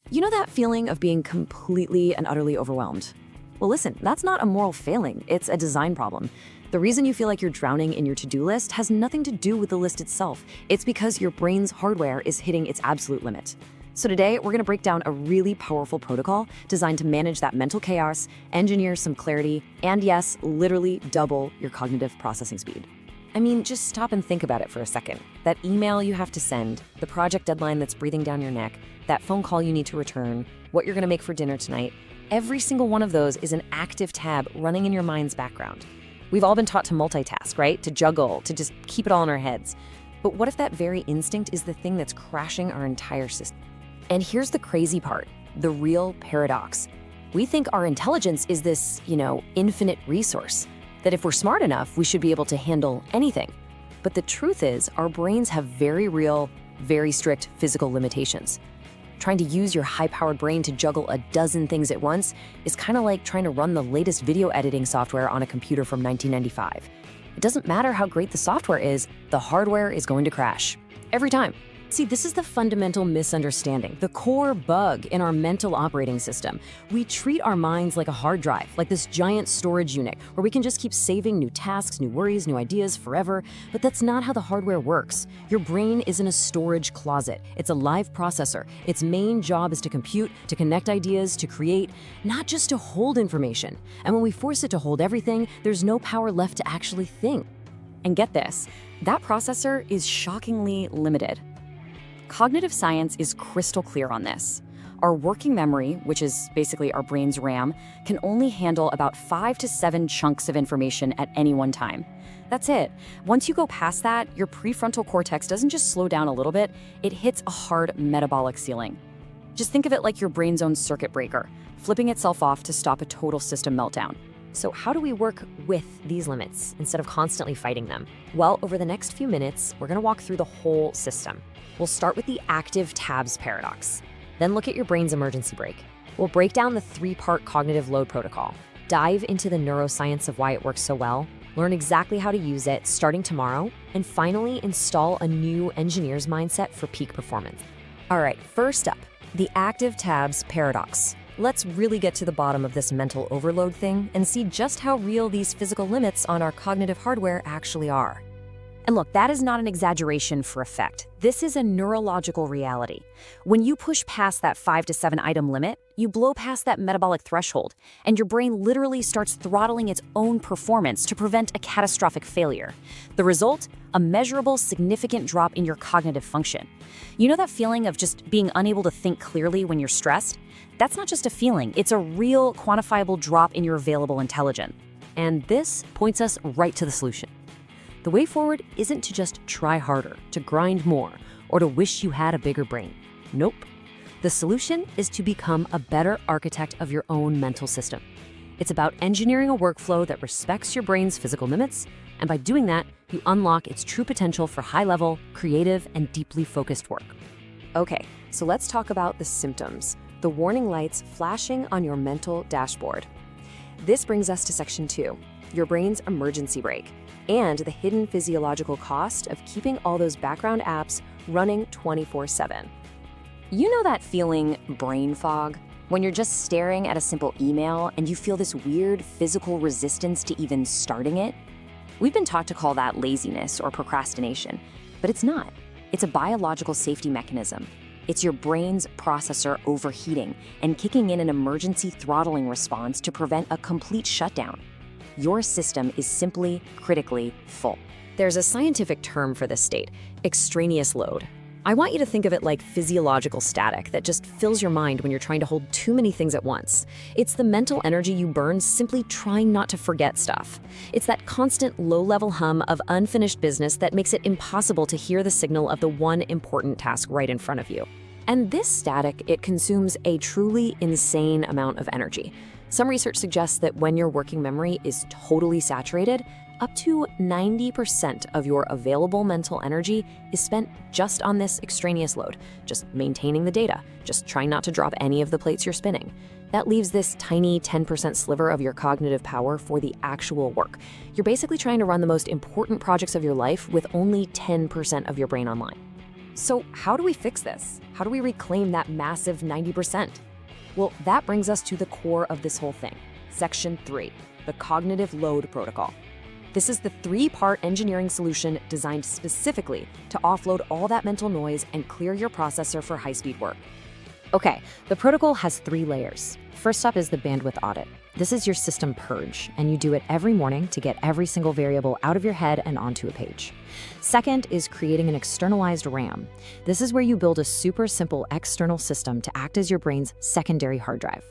You know that feeling of being completely and utterly overwhelmed? Well, listen, that's not a moral failing, it's a design problem. The reason you feel like you're drowning in your to-do list has nothing to do with the list itself. It's because your brain's hardware is hitting its absolute limit. So today, we're gonna break down a really powerful protocol designed to manage that mental chaos, engineer some clarity, and yes, literally double your cognitive processing speed. I mean, just stop and think about it for a second. That email you have to send, the project deadline that's breathing down your neck, that phone call you need to return, what you're gonna make for dinner tonight, every single one of those is an active tab running in your mind's background. We've all been taught to multitask, right? To juggle, to just keep it all in our heads. But what if that very instinct is the thing that's crashing our entire system? And here's the crazy part, the real paradox. We think our intelligence is this, infinite resource, that if we're smart enough, we should be able to handle anything. But the truth is, our brains have very real, very strict physical limitations. Trying to use your high-powered brain to juggle a dozen things at once is kind of like trying to run the latest video editing software on a computer from 1995. It doesn't matter how great the software is, the hardware is going to crash. Every time. See, this is the fundamental misunderstanding, the core bug in our mental operating system. We treat our minds like a hard drive, like this giant storage unit, where we can just keep saving new tasks, new worries, new ideas forever, but that's not how the hardware works. Your brain isn't a storage closet. It's a live processor. Its main job is to compute, to connect ideas, to create, not just to hold information. And when we force it to hold everything, there's no power left to actually think. And get this, that processor is shockingly limited. Cognitive science is crystal clear on this. Our working memory, which is basically our brain's RAM, can only handle about 5 to 7 chunks of information at any one time. That's it. Once you go past that, your prefrontal cortex doesn't just slow down a little bit, it hits a hard metabolic ceiling. Just think of it like your brain's own circuit breaker, flipping itself off to stop a total system meltdown. So how do we work with these limits instead of constantly fighting them? Well, over the next few minutes, we're gonna walk through the whole system. We'll start with the active tabs paradox, then look at your brain's emergency brake. We'll break down the 3-part cognitive load protocol, dive into the neuroscience of why it works so well, learn exactly how to use it starting tomorrow, and finally install a new engineer's mindset for peak performance. All right, first up, the active tabs paradox. Let's really get to the bottom of this mental overload thing and see just how real these physical limits on our cognitive hardware actually are. And look, that is not an exaggeration for effect. This is a neurological reality. When you push past that 5 to 7 item limit, you blow past that metabolic threshold, and your brain literally starts throttling its own performance to prevent a catastrophic failure. The result? A measurable, significant drop in your cognitive function. You know that feeling of just being unable to think clearly when you're stressed? That's not just a feeling, it's a real, quantifiable drop in your available intelligence. And this points us right to the solution. The way forward isn't to just try harder, to grind more, or to wish you had a bigger brain. Nope. The solution is to become a better architect of your own mental system. It's about engineering a workflow that respects your brain's physical limits, and by doing that, you unlock its true potential for high-level, creative, and deeply focused work. Okay, so let's talk about the symptoms, the warning lights flashing on your mental dashboard. This brings us to section 2, your brain's emergency brake, and the hidden physiological cost of keeping all those background apps running 24/7. You know that feeling, brain fog? When you're just staring at a simple email and you feel this weird physical resistance to even starting it? We've been taught to call that laziness or procrastination, but it's not. It's a biological safety mechanism. It's your brain's processor overheating and kicking in an emergency throttling response to prevent a complete shutdown. Your system is simply critically full. There's a scientific term for this state, extraneous load. I want you to think of it like physiological static that just fills your mind when you're trying to hold too many things at once. It's the mental energy you burn simply trying not to forget stuff. It's that constant low-level hum of unfinished business that makes it impossible to hear the signal of the one important task right in front of you. And this static, it consumes a truly insane amount of energy. Some research suggests that when your working memory is totally saturated, up to 90% of your available mental energy is spent just on this extraneous load, just maintaining the data, just trying not to drop any of the plates you're spinning. That leaves this tiny 10% sliver of your cognitive power for the actual work. You're basically trying to run the most important projects of your life with only 10% of your brain online. So how do we fix this? How do we reclaim that massive 90%? Well, that brings us to the core of this whole thing. Section 3, the cognitive load protocol. This is the 3-part engineering solution designed specifically to offload all that mental noise and clear your processor for high-speed work. Okay, the protocol has 3 layers. First up is the bandwidth audit. This is your system purge, and you do it every morning to get every single variable out of your head and onto a page. Second is creating an externalized RAM. This is where you build a super simple external system to act as your brain's secondary hard drive.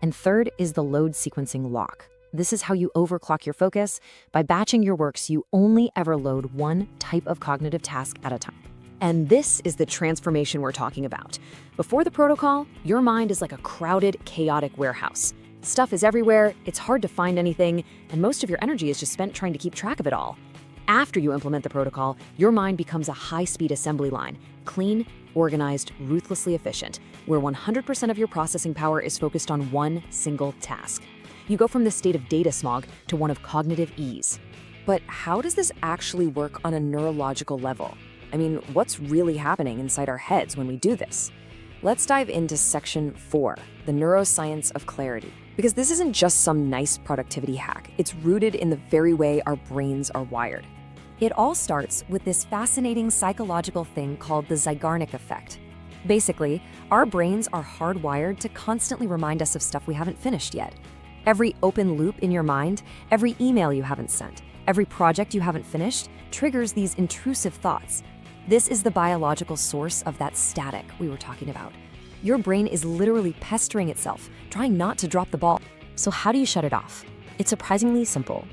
And third is the load sequencing lock. This is how you overclock your focus. By batching your work so you only ever load one type of cognitive task at a time. And this is the transformation we're talking about. Before the protocol, your mind is like a crowded, chaotic warehouse. Stuff is everywhere, it's hard to find anything, and most of your energy is just spent trying to keep track of it all. After you implement the protocol, your mind becomes a high-speed assembly line, clean, organized, ruthlessly efficient, where 100% of your processing power is focused on one single task. You go from the state of data smog to one of cognitive ease. But how does this actually work on a neurological level? I mean, what's really happening inside our heads when we do this? Let's dive into Section 4, the neuroscience of clarity. Because this isn't just some nice productivity hack, it's rooted in the very way our brains are wired. It all starts with this fascinating psychological thing called the Zeigarnik effect. Basically, our brains are hardwired to constantly remind us of stuff we haven't finished yet. Every open loop in your mind, every email you haven't sent, every project you haven't finished triggers these intrusive thoughts. This is the biological source of that static we were talking about. Your brain is literally pestering itself, trying not to drop the ball. So how do you shut it off? It's surprisingly simple.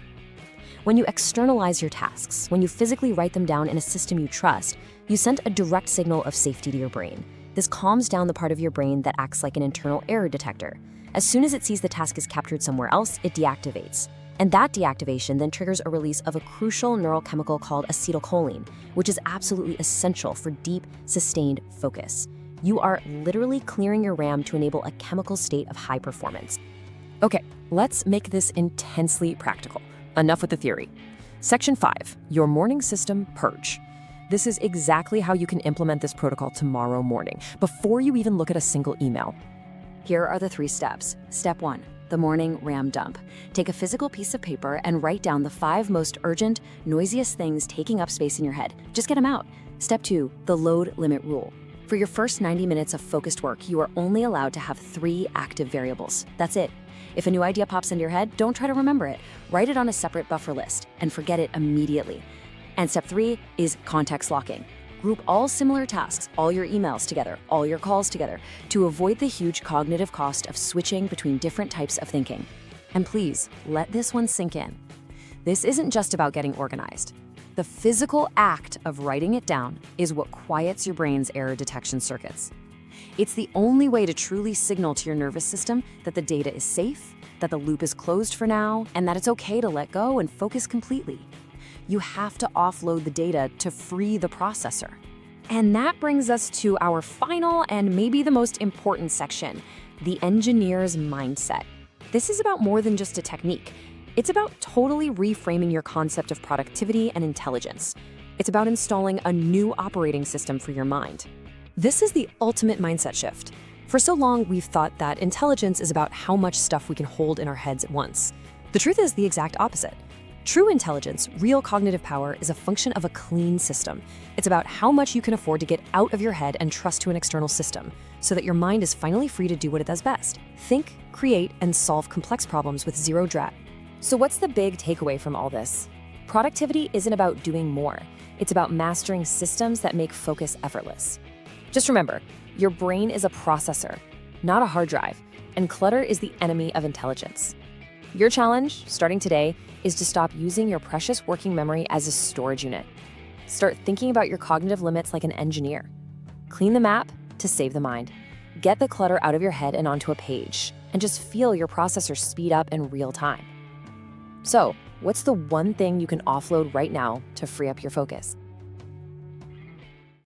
When you externalize your tasks, when you physically write them down in a system you trust, you send a direct signal of safety to your brain. This calms down the part of your brain that acts like an internal error detector. As soon as it sees the task is captured somewhere else, it deactivates. And that deactivation then triggers a release of a crucial neurochemical called acetylcholine, which is absolutely essential for deep, sustained focus. You are literally clearing your RAM to enable a chemical state of high performance. Okay, let's make this intensely practical. Enough with the theory. Section 5, your morning system purge. This is exactly how you can implement this protocol tomorrow morning, before you even look at a single email. Here are the 3 steps. Step 1, the morning RAM dump. Take a physical piece of paper and write down the 5 most urgent, noisiest things taking up space in your head. Just get them out. Step 2, the load limit rule. For your first 90 minutes of focused work, you are only allowed to have 3 active variables. That's it. If a new idea pops into your head, don't try to remember it. Write it on a separate buffer list and forget it immediately. And step 3 is context locking. Group all similar tasks, all your emails together, all your calls together, to avoid the huge cognitive cost of switching between different types of thinking. And please, let this one sink in. This isn't just about getting organized. The physical act of writing it down is what quiets your brain's error detection circuits. It's the only way to truly signal to your nervous system that the data is safe, that the loop is closed for now, and that it's okay to let go and focus completely. You have to offload the data to free the processor. And that brings us to our final and maybe the most important section, the engineer's mindset. This is about more than just a technique. It's about totally reframing your concept of productivity and intelligence. It's about installing a new operating system for your mind. This is the ultimate mindset shift. For so long, we've thought that intelligence is about how much stuff we can hold in our heads at once. The truth is the exact opposite. True intelligence, real cognitive power, is a function of a clean system. It's about how much you can afford to get out of your head and trust to an external system, so that your mind is finally free to do what it does best: think, create, and solve complex problems with zero dread. So what's the big takeaway from all this? Productivity isn't about doing more. It's about mastering systems that make focus effortless. Just remember, your brain is a processor, not a hard drive, and clutter is the enemy of intelligence. Your challenge, starting today, is to stop using your precious working memory as a storage unit. Start thinking about your cognitive limits like an engineer. Clean the map to save the mind. Get the clutter out of your head and onto a page, and just feel your processor speed up in real time. So, what's the one thing you can offload right now to free up your focus?